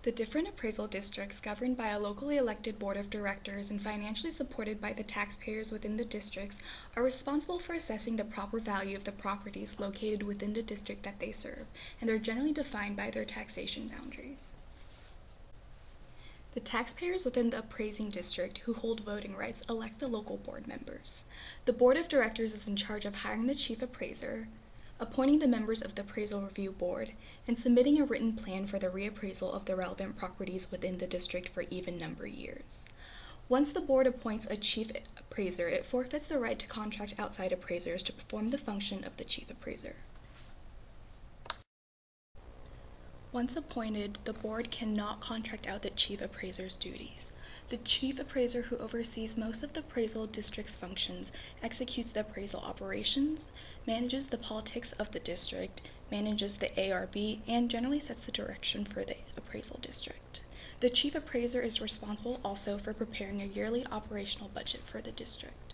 The different appraisal districts, governed by a locally elected board of directors and financially supported by the taxpayers within the districts, are responsible for assessing the proper value of the properties located within the district that they serve, and they're generally defined by their taxation boundaries. The taxpayers within the appraising district who hold voting rights elect the local board members. The board of directors is in charge of hiring the chief appraiser, appointing the members of the appraisal review board, and submitting a written plan for the reappraisal of the relevant properties within the district for even number years. Once the board appoints a chief appraiser, it forfeits the right to contract outside appraisers to perform the function of the chief appraiser. Once appointed, the board cannot contract out the chief appraiser's duties. The chief appraiser, who oversees most of the appraisal district's functions, executes the appraisal operations, manages the politics of the district, manages the ARB, and generally sets the direction for the appraisal district. The chief appraiser is responsible also for preparing a yearly operational budget for the district.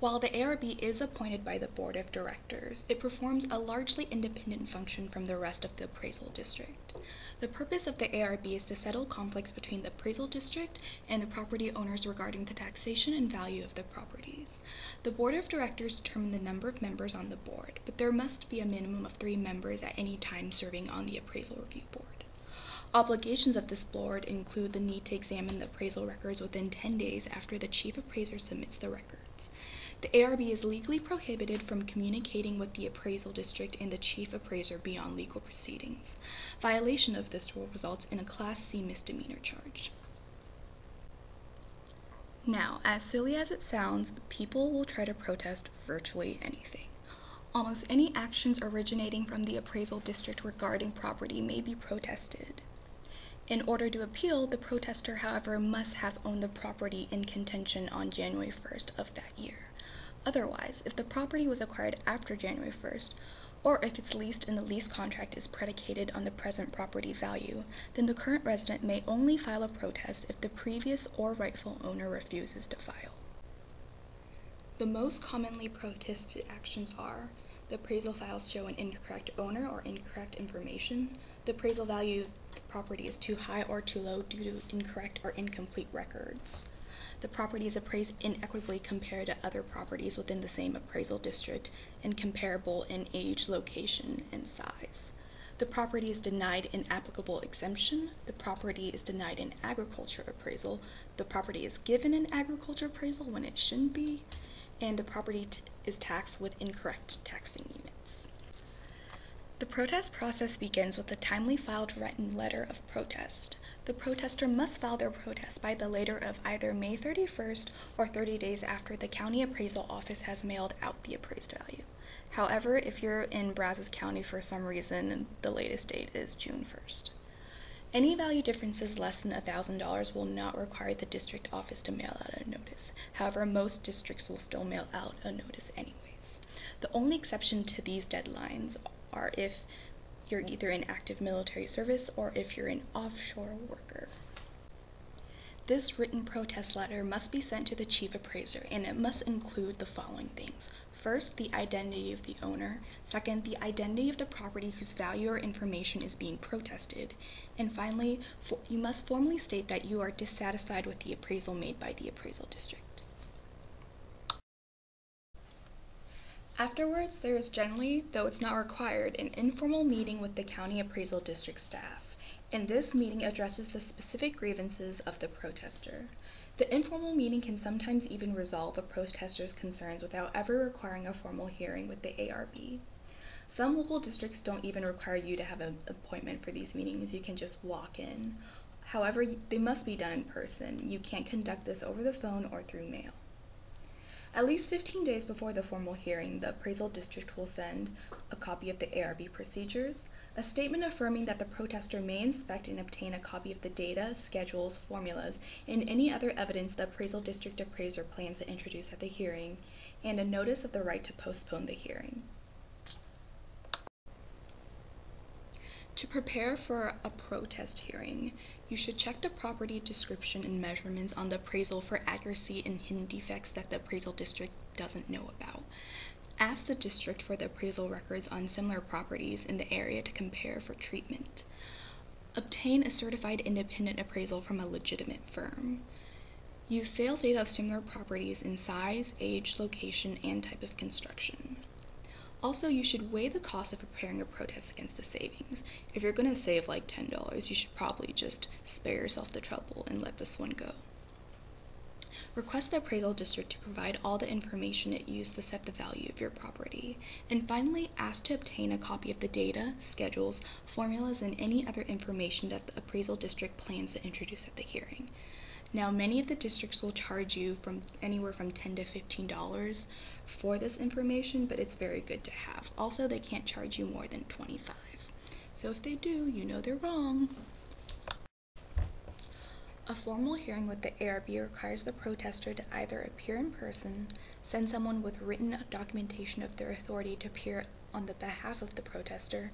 While the ARB is appointed by the board of directors, it performs a largely independent function from the rest of the appraisal district. The purpose of the ARB is to settle conflicts between the appraisal district and the property owners regarding the taxation and value of the properties. The board of directors determine the number of members on the board, but there must be a minimum of 3 members at any time serving on the appraisal review board. Obligations of this board include the need to examine the appraisal records within 10 days after the chief appraiser submits the records. The ARB is legally prohibited from communicating with the appraisal district and the chief appraiser beyond legal proceedings. Violation of this rule results in a Class C misdemeanor charge. Now, as silly as it sounds, people will try to protest virtually anything. Almost any actions originating from the appraisal district regarding property may be protested. In order to appeal, the protester, however, must have owned the property in contention on January 1st of that year. Otherwise, if the property was acquired after January 1st, or if it's leased and the lease contract is predicated on the present property value, then the current resident may only file a protest if the previous or rightful owner refuses to file. The most commonly protested actions are: the appraisal files show an incorrect owner or incorrect information, the appraisal value of the property is too high or too low due to incorrect or incomplete records, the property is appraised inequitably compared to other properties within the same appraisal district and comparable in age, location, and size. The property is denied an applicable exemption, the property is denied an agriculture appraisal, the property is given an agriculture appraisal when it shouldn't be, and the property is taxed with incorrect taxing units. The protest process begins with a timely filed written letter of protest. The protester must file their protest by the later of either May 31st or 30 days after the county appraisal office has mailed out the appraised value. However, if you're in Brazos County for some reason, the latest date is June 1st. Any value differences less than $1,000 will not require the district office to mail out a notice. However, most districts will still mail out a notice anyways. The only exception to these deadlines are if you're either in active military service or if you're an offshore worker. This written protest letter must be sent to the chief appraiser, and it must include the following things. First, the identity of the owner. Second, the identity of the property whose value or information is being protested. And finally, you must formally state that you are dissatisfied with the appraisal made by the appraisal district. Afterwards, there is generally, though it's not required, an informal meeting with the county appraisal district staff, and this meeting addresses the specific grievances of the protester. The informal meeting can sometimes even resolve a protester's concerns without ever requiring a formal hearing with the ARB. Some local districts don't even require you to have an appointment for these meetings. You can just walk in. However, they must be done in person. You can't conduct this over the phone or through mail. At least 15 days before the formal hearing, the appraisal district will send a copy of the ARB procedures, a statement affirming that the protester may inspect and obtain a copy of the data, schedules, formulas, and any other evidence the appraisal district appraiser plans to introduce at the hearing, and a notice of the right to postpone the hearing. To prepare for a protest hearing, you should check the property description and measurements on the appraisal for accuracy and hidden defects that the appraisal district doesn't know about. Ask the district for the appraisal records on similar properties in the area to compare for treatment. Obtain a certified independent appraisal from a legitimate firm. Use sales data of similar properties in size, age, location, and type of construction. Also, you should weigh the cost of preparing a protest against the savings. If you're going to save like $10, you should probably just spare yourself the trouble and let this one go. Request the appraisal district to provide all the information it used to set the value of your property. And finally, ask to obtain a copy of the data, schedules, formulas, and any other information that the appraisal district plans to introduce at the hearing. Now, many of the districts will charge you from anywhere from $10 to $15 for this information, but it's very good to have. Also, they can't charge you more than $25. So if they do, you know they're wrong. A formal hearing with the ARB requires the protester to either appear in person, send someone with written documentation of their authority to appear on the behalf of the protester,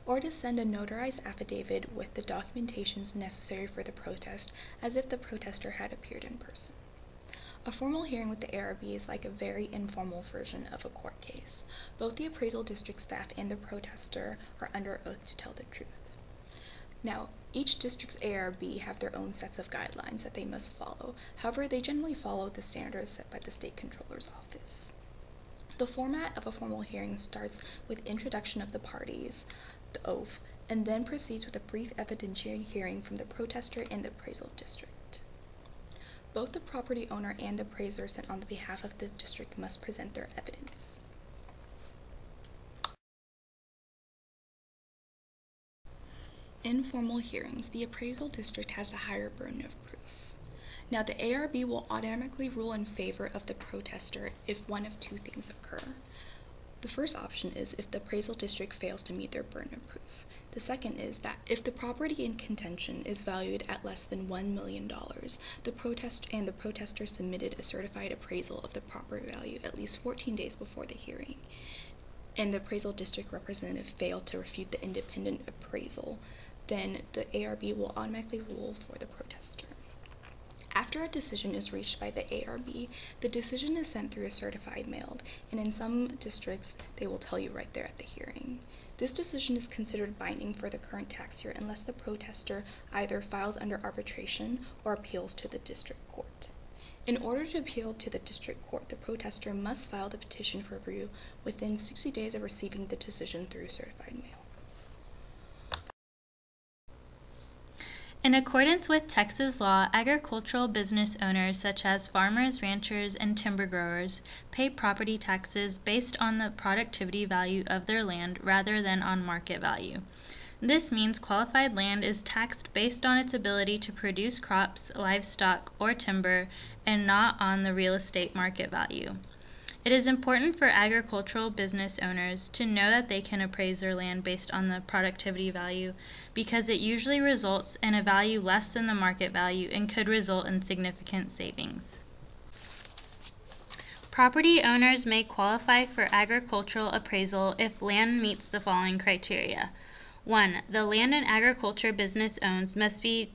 or to send a notarized affidavit with the documentations necessary for the protest, as if the protester had appeared in person. A formal hearing with the ARB is like a very informal version of a court case. Both the appraisal district staff and the protester are under oath to tell the truth. Now, each district's ARB have their own sets of guidelines that they must follow. However, they generally follow the standards set by the State Controller's Office. The format of a formal hearing starts with introduction of the parties, the oath, and then proceeds with a brief evidentiary hearing from the protester and the appraisal district. Both the property owner and the appraiser sent on the behalf of the district must present their evidence. In formal hearings, the appraisal district has the higher burden of proof. Now, the ARB will automatically rule in favor of the protester if one of two things occur. The first option is if the appraisal district fails to meet their burden of proof. The second is that if the property in contention is valued at less than $1 million, the protester submitted a certified appraisal of the property value at least 14 days before the hearing, and the appraisal district representative failed to refute the independent appraisal, then the ARB will automatically rule for the protester. After a decision is reached by the ARB, the decision is sent through a certified mail, and in some districts, they will tell you right there at the hearing. This decision is considered binding for the current tax year unless the protester either files under arbitration or appeals to the district court. In order to appeal to the district court, the protester must file the petition for review within 60 days of receiving the decision through certified mail. In accordance with Texas law, agricultural business owners such as farmers, ranchers, and timber growers pay property taxes based on the productivity value of their land rather than on market value. This means qualified land is taxed based on its ability to produce crops, livestock, or timber, and not on the real estate market value. It is important for agricultural business owners to know that they can appraise their land based on the productivity value because it usually results in a value less than the market value and could result in significant savings. Property owners may qualify for agricultural appraisal if land meets the following criteria. 1. The land an agriculture business owns must be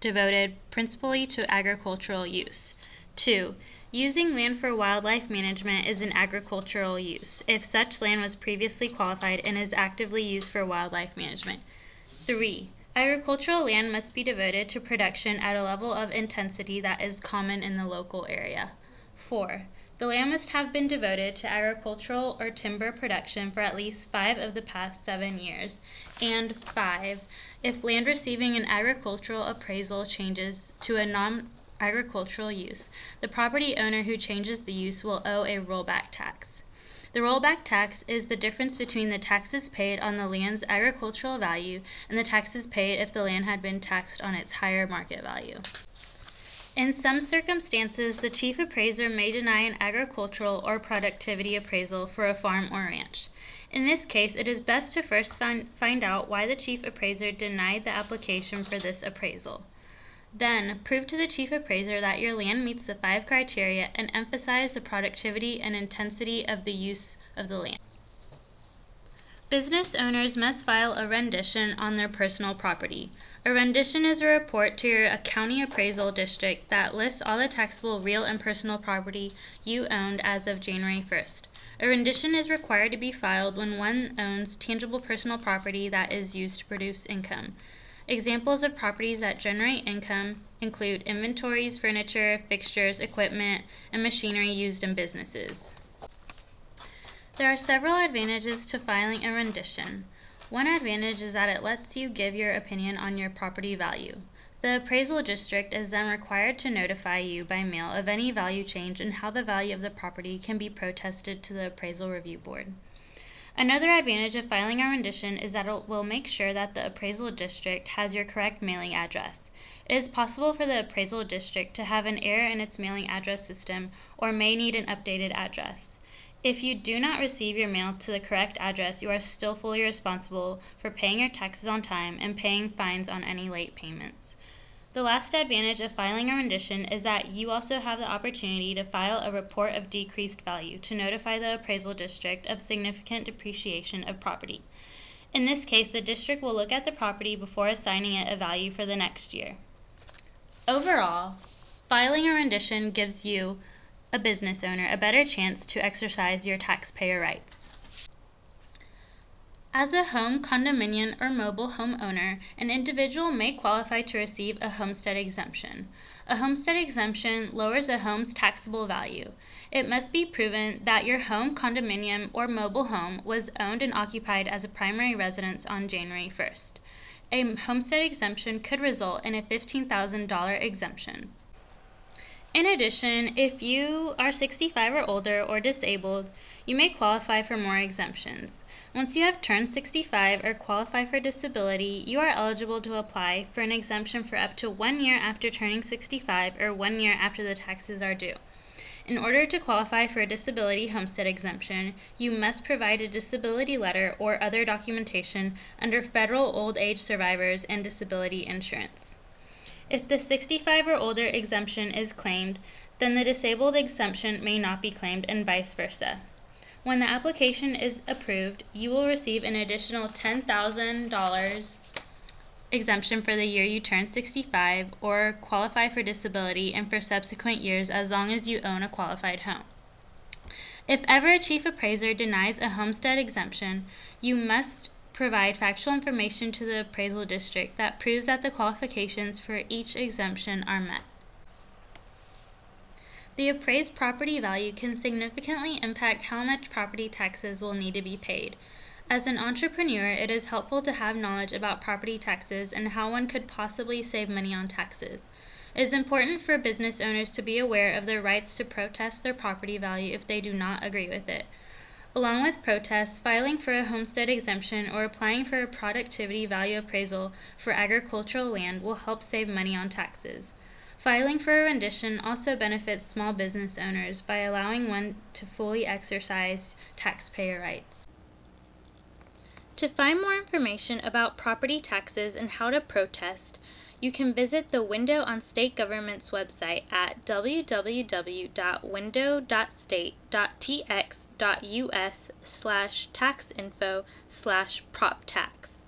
devoted principally to agricultural use. 2. Using land for wildlife management is an agricultural use, if such land was previously qualified and is actively used for wildlife management. 3. Agricultural land must be devoted to production at a level of intensity that is common in the local area. 4. The land must have been devoted to agricultural or timber production for at least 5 of the past 7 years. And 5. If land receiving an agricultural appraisal changes to a non-agricultural use, the property owner who changes the use will owe a rollback tax. The rollback tax is the difference between the taxes paid on the land's agricultural value and the taxes paid if the land had been taxed on its higher market value. In some circumstances, the chief appraiser may deny an agricultural or productivity appraisal for a farm or ranch. In this case, it is best to first find out why the chief appraiser denied the application for this appraisal. Then, prove to the chief appraiser that your land meets the 5 criteria and emphasize the productivity and intensity of the use of the land. Business owners must file a rendition on their personal property. A rendition is a report to your county appraisal district that lists all the taxable real and personal property you owned as of January 1st. A rendition is required to be filed when one owns tangible personal property that is used to produce income. Examples of properties that generate income include inventories, furniture, fixtures, equipment, and machinery used in businesses. There are several advantages to filing a rendition. One advantage is that it lets you give your opinion on your property value. The appraisal district is then required to notify you by mail of any value change and how the value of the property can be protested to the appraisal review board. Another advantage of filing a rendition is that it will make sure that the appraisal district has your correct mailing address. It is possible for the appraisal district to have an error in its mailing address system or may need an updated address. If you do not receive your mail to the correct address, you are still fully responsible for paying your taxes on time and paying fines on any late payments. The last advantage of filing a rendition is that you also have the opportunity to file a report of decreased value to notify the appraisal district of significant depreciation of property. In this case, the district will look at the property before assigning it a value for the next year. Overall, filing a rendition gives you, a business owner, a better chance to exercise your taxpayer rights. As a home, condominium, or mobile home owner, an individual may qualify to receive a homestead exemption. A homestead exemption lowers a home's taxable value. It must be proven that your home, condominium, or mobile home was owned and occupied as a primary residence on January 1st. A homestead exemption could result in a $15,000 exemption. In addition, if you are 65 or older or disabled, you may qualify for more exemptions. Once you have turned 65 or qualify for disability, you are eligible to apply for an exemption for up to 1 year after turning 65 or 1 year after the taxes are due. In order to qualify for a disability homestead exemption, you must provide a disability letter or other documentation under federal old age survivors and disability insurance. If the 65 or older exemption is claimed, then the disabled exemption may not be claimed and vice versa. When the application is approved, you will receive an additional $10,000 exemption for the year you turn 65 or qualify for disability and for subsequent years as long as you own a qualified home. If ever a chief appraiser denies a homestead exemption, you must provide factual information to the appraisal district that proves that the qualifications for each exemption are met. The appraised property value can significantly impact how much property taxes will need to be paid. As an entrepreneur, it is helpful to have knowledge about property taxes and how one could possibly save money on taxes. It is important for business owners to be aware of their rights to protest their property value if they do not agree with it. Along with protests, filing for a homestead exemption or applying for a productivity value appraisal for agricultural land will help save money on taxes. Filing for a rendition also benefits small business owners by allowing one to fully exercise taxpayer rights. To find more information about property taxes and how to protest, you can visit the Window on State Government's website at www.window.state.tx.us/taxinfo/proptax.